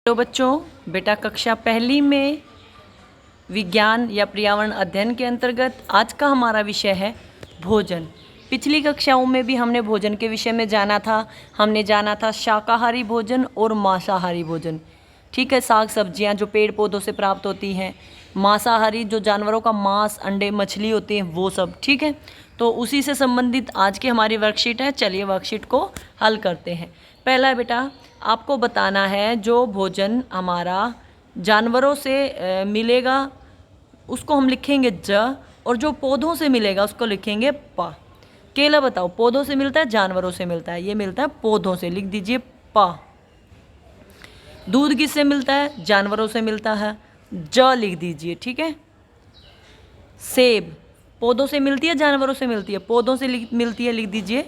तो बच्चों, बेटा कक्षा पहली में विज्ञान या पर्यावरण अध्ययन के अंतर्गत आज का हमारा विषय है भोजन। पिछली कक्षाओं में भी हमने भोजन के विषय में जाना था। हमने जाना था शाकाहारी भोजन और मांसाहारी भोजन। ठीक है, साग सब्जियां जो पेड़ पौधों से प्राप्त होती हैं, मांसाहारी जो जानवरों का मांस, अंडे, मछली होती हैं, वो सब। ठीक है, तो उसी से संबंधित आज की हमारी वर्कशीट है। चलिए वर्कशीट को हल करते हैं। पहला है बेटा, आपको बताना है जो भोजन हमारा जानवरों से मिलेगा उसको हम लिखेंगे ज, और जो पौधों से मिलेगा उसको लिखेंगे पा। केला बताओ, पौधों से मिलता है जानवरों से मिलता है? ये मिलता है पौधों से, लिख दीजिए पा। दूध किससे मिलता है? जानवरों से मिलता है, ज लिख दीजिए। ठीक है। सेब पौधों से मिलती है जानवरों से मिलती है? पौधों से मिलती है, लिख दीजिए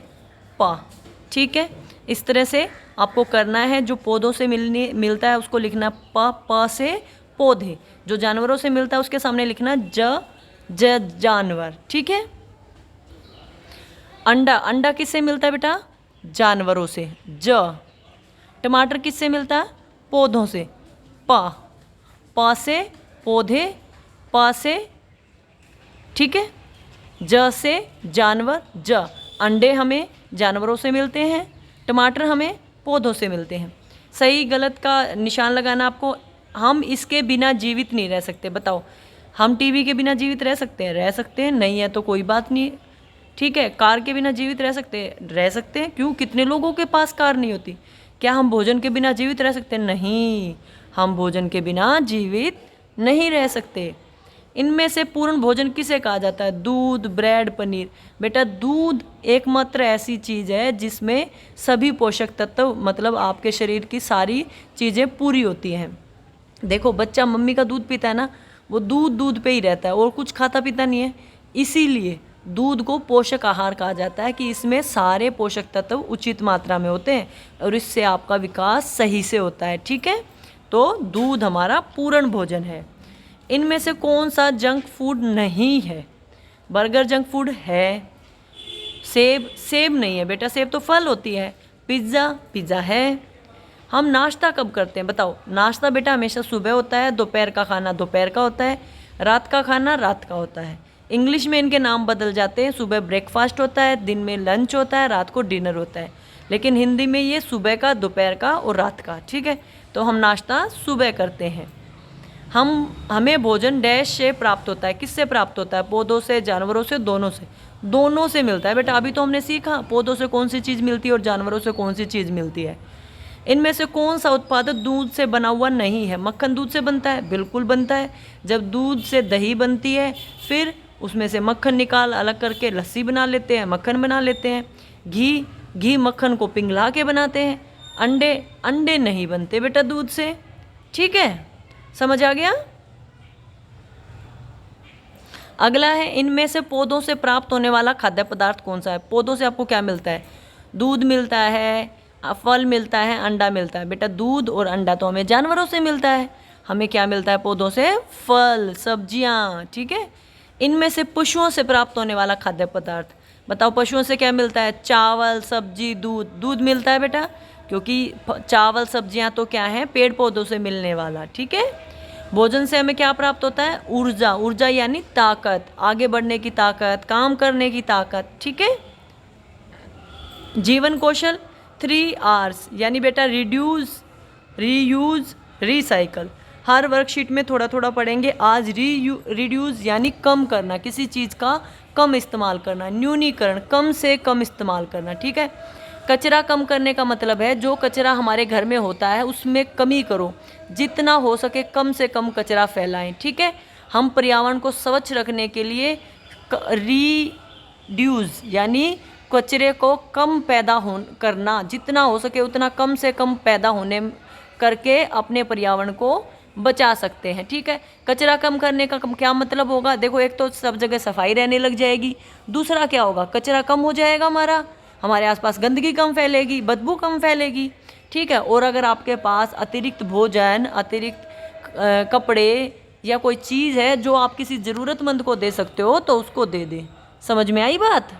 पा। ठीक है, इस तरह से आपको करना है। जो पौधों से मिलता है उसको लिखना प से पौधे, जो जानवरों से मिलता है उसके सामने लिखना ज जानवर। ठीक है। अंडा, अंडा किससे मिलता है बेटा? जानवरों से, ज। टमाटर किससे मिलता है? पौधों से, पा से पौधे, पा से, ठीक है, ज से जानवर, ज। अंडे हमें जानवरों से मिलते हैं, टमाटर हमें पौधों से मिलते हैं। सही गलत का निशान लगाना आपको। हम इसके बिना जीवित नहीं रह सकते। बताओ, हम टीवी के बिना जीवित रह सकते हैं? रह सकते हैं। नहीं है तो कोई बात नहीं। ठीक है। कार के बिना जीवित रह सकते हैं? रह सकते हैं। क्यों? कितने लोगों के पास कार नहीं होती। क्या हम भोजन के बिना जीवित रह सकते हैं? नहीं, हम भोजन के बिना जीवित नहीं रह सकते। इनमें से पूर्ण भोजन किसे कहा जाता है? दूध, ब्रेड, पनीर। बेटा दूध एकमात्र ऐसी चीज़ है जिसमें सभी पोषक तत्व, मतलब आपके शरीर की सारी चीज़ें पूरी होती हैं। देखो, बच्चा मम्मी का दूध पीता है ना, वो दूध पे ही रहता है और कुछ खाता पीता नहीं है। इसीलिए दूध को पोषक आहार कहा जाता है कि इसमें सारे पोषक तत्व उचित मात्रा में होते हैं और इससे आपका विकास सही से होता है। ठीक है, तो दूध हमारा पूर्ण भोजन है। इनमें से कौन सा जंक फूड नहीं है? बर्गर जंक फूड है। सेब, सेब नहीं है बेटा, सेब तो फल होती है। पिज़्ज़ा, पिज़्ज़ा है। हम नाश्ता कब करते हैं? बताओ। नाश्ता बेटा हमेशा सुबह होता है, दोपहर का खाना दोपहर का होता है, रात का खाना रात का होता है। इंग्लिश में इनके नाम बदल जाते हैं। सुबह ब्रेकफास्ट होता है, दिन में लंच होता है, रात को डिनर होता है। लेकिन हिंदी में ये सुबह का, दोपहर का और रात का। ठीक है, तो हम नाश्ता सुबह करते हैं। हमें भोजन डैश से प्राप्त होता है। किससे प्राप्त होता है? पौधों से, जानवरों से, दोनों से मिलता है बेटा। अभी तो हमने सीखा पौधों से कौन सी चीज़ मिलती है और जानवरों से कौन सी चीज़ मिलती है। इनमें से कौन सा उत्पाद दूध से बना हुआ नहीं है? मक्खन दूध से बनता है? बिल्कुल बनता है। जब दूध से दही बनती है, फिर उसमें से मक्खन निकाल अलग करके लस्सी बना लेते हैं, मक्खन बना लेते हैं। घी मक्खन को पिघला के बनाते हैं। अंडे नहीं बनते बेटा दूध से। ठीक है, समझ आ गया? अगला है, इनमें से पौधों से प्राप्त होने वाला खाद्य पदार्थ कौन सा है? पौधों से आपको क्या मिलता है? दूध मिलता है, फल मिलता है, अंडा मिलता है। बेटा दूध और अंडा तो हमें जानवरों से मिलता है। हमें क्या मिलता है पौधों से? फल, सब्जियां। ठीक है। इनमें से पशुओं से प्राप्त होने वाला खाद्य पदार्थ बताओ। पशुओं से क्या मिलता है? चावल, सब्जी, दूध मिलता है बेटा, क्योंकि चावल सब्जियां तो क्या है? पेड़ पौधों से मिलने वाला। ठीक है। भोजन से हमें क्या प्राप्त होता है? ऊर्जा यानी ताकत, आगे बढ़ने की ताकत, काम करने की ताकत। ठीक है। जीवन कौशल 3 Rs यानी बेटा रिड्यूस, रीयूज, रिसाइकल। हर वर्कशीट में थोड़ा थोड़ा पढ़ेंगे। आज रिड्यूस यानी कम करना, किसी चीज़ का कम इस्तेमाल करना। न्यूनीकरण, कम से कम इस्तेमाल करना। ठीक है। कचरा कम करने का मतलब है जो कचरा हमारे घर में होता है उसमें कमी करो, जितना हो सके कम से कम कचरा फैलाएं। ठीक है। हम पर्यावरण को स्वच्छ रखने के लिए रिड्यूस यानी कचरे को कम पैदा करना, जितना हो सके उतना कम से कम पैदा होने करके अपने पर्यावरण को बचा सकते हैं। ठीक है। कचरा कम करने का क्या मतलब होगा? देखो, एक तो सब जगह सफाई रहने लग जाएगी, दूसरा क्या होगा? कचरा कम हो जाएगा, हमारे आसपास गंदगी कम फैलेगी, बदबू कम फैलेगी। ठीक है। और अगर आपके पास अतिरिक्त भोजन, अतिरिक्त कपड़े या कोई चीज़ है जो आप किसी ज़रूरतमंद को दे सकते हो तो उसको दे दें। समझ में आई बात?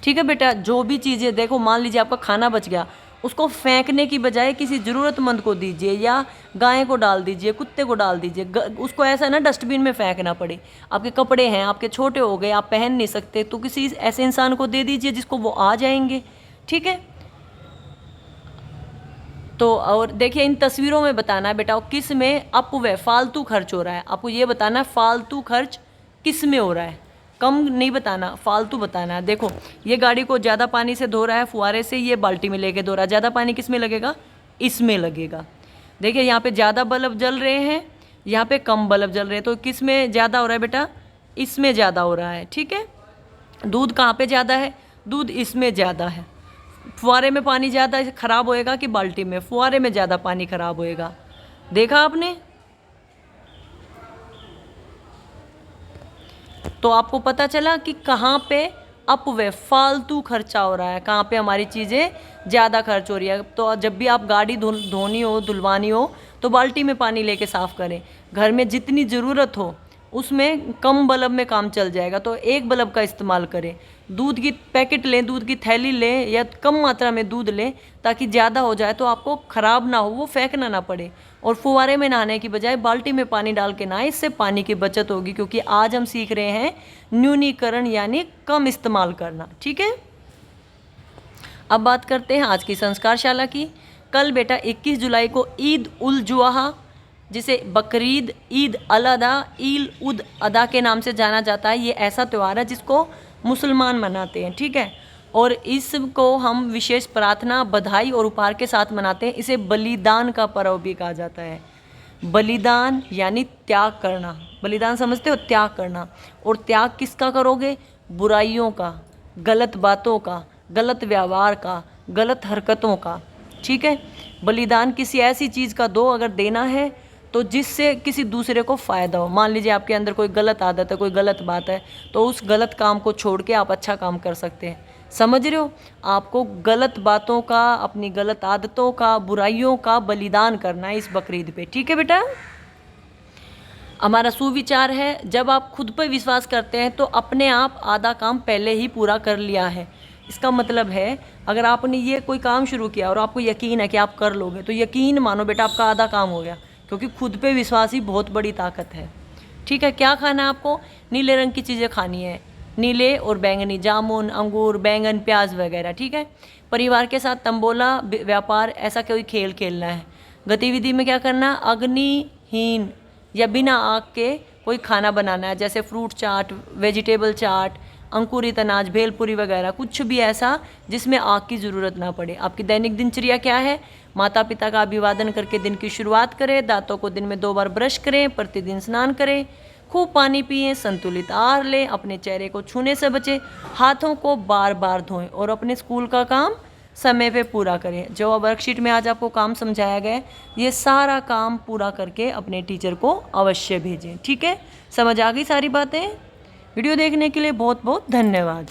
ठीक है बेटा। जो भी चीज़ें, देखो मान लीजिए आपका खाना बच गया, उसको फेंकने की बजाय किसी ज़रूरतमंद को दीजिए, या गाय को डाल दीजिए, कुत्ते को डाल दीजिए। उसको ऐसा ना डस्टबिन में फेंकना पड़े। आपके कपड़े हैं, आपके छोटे हो गए, आप पहन नहीं सकते, तो किसी ऐसे इंसान को दे दीजिए जिसको वो आ जाएंगे। ठीक है। तो और देखिए इन तस्वीरों में बताना है बेटा किस में अपव्यय फालतू खर्च हो रहा है। आपको ये बताना है फालतू खर्च किस में हो रहा है, कम नहीं बताना, फालतू बताना है। देखो ये गाड़ी को ज़्यादा पानी से धो रहा है फुहारे से, ये बाल्टी में लेके धो रहा है। ज़्यादा पानी किस में लगेगा? इसमें लगेगा। देखिए यहाँ पे ज़्यादा बल्ब जल रहे हैं, यहाँ पे कम बल्ब जल रहे हैं, तो किस में ज़्यादा हो रहा है बेटा? इसमें ज़्यादा हो रहा है। ठीक है। दूध कहाँ पे ज़्यादा है? दूध इसमें ज़्यादा है। फुहारे में पानी ज़्यादा खराब होएगा कि बाल्टी में? फुहारे में ज़्यादा पानी खराब होएगा। देखा आपने? तो आपको पता चला कि कहाँ पे अपव्यय फालतू खर्चा हो रहा है, कहाँ पे हमारी चीज़ें ज़्यादा खर्च हो रही है। तो जब भी आप गाड़ी धोनी हो, धुलवानी हो, तो बाल्टी में पानी लेके साफ़ करें। घर में जितनी ज़रूरत हो उसमें कम बल्ब में काम चल जाएगा, तो एक बल्ब का इस्तेमाल करें। दूध की पैकेट लें, दूध की थैली लें, या कम मात्रा में दूध लें, ताकि ज़्यादा हो जाए तो आपको ख़राब ना हो, वो फेंकना ना पड़े। और फुहारे में नहाने की बजाय बाल्टी में पानी डाल के नहाएं, इससे पानी की बचत होगी। क्योंकि आज हम सीख रहे हैं न्यूनीकरण यानी कम इस्तेमाल करना। ठीक है। अब बात करते हैं आज की संस्कारशाला की। कल बेटा 21 जुलाई को ईद उल जुहा, जिसे बकरीद, ईद अल अदा, ईद उद अदा के नाम से जाना जाता है। ये ऐसा त्यौहार है जिसको मुसलमान मनाते हैं। ठीक है। और इसको हम विशेष प्रार्थना, बधाई और उपहार के साथ मनाते हैं। इसे बलिदान का पर्व भी कहा जाता है। बलिदान यानी त्याग करना। बलिदान समझते हो? त्याग करना। और त्याग किसका करोगे? बुराइयों का, गलत बातों का, गलत व्यवहार का, गलत हरकतों का। ठीक है। बलिदान किसी ऐसी चीज़ का दो अगर देना है तो जिससे किसी दूसरे को फ़ायदा हो। मान लीजिए आपके अंदर कोई गलत आदत है, कोई गलत बात है, तो उस गलत काम को छोड़ के आप अच्छा काम कर सकते हैं। समझ रहे हो? आपको गलत बातों का, अपनी गलत आदतों का, बुराइयों का बलिदान करना है इस बकरीद पे। ठीक है बेटा। हमारा सुविचार है, जब आप खुद पर विश्वास करते हैं तो अपने आप आधा काम पहले ही पूरा कर लिया है। इसका मतलब है अगर आपने ये कोई काम शुरू किया और आपको यकीन है कि आप कर लोगे, तो यकीन मानो बेटा आपका आधा काम हो गया। क्योंकि खुद पे विश्वास ही बहुत बड़ी ताकत है। ठीक है। क्या खाना है आपको? नीले रंग की चीज़ें खानी है, नीले और बैंगनी, जामुन, अंगूर, बैंगन, प्याज वगैरह। ठीक है। परिवार के साथ तंबोला, व्यापार, ऐसा कोई खेल खेलना है। गतिविधि में क्या करना? अग्निहीन या बिना आग के कोई खाना बनाना है, जैसे फ्रूट चाट, वेजिटेबल चाट, अंकुरित अनाज, भेलपुरी वगैरह, कुछ भी ऐसा जिसमें आग की ज़रूरत ना पड़े। आपकी दैनिक दिनचर्या क्या है? माता पिता का अभिवादन करके दिन की शुरुआत करें, दांतों को दिन में 2 बार ब्रश करें, प्रतिदिन स्नान करें, खूब पानी पिएं, संतुलित आहार लें, अपने चेहरे को छूने से बचें, हाथों को बार बार धोएं और अपने स्कूल का काम समय पे पूरा करें। जो वर्कशीट में आज आपको काम समझाया गया है, ये सारा काम पूरा करके अपने टीचर को अवश्य भेजें। ठीक है। समझ आ गई सारी बातें? वीडियो देखने के लिए बहुत बहुत धन्यवाद।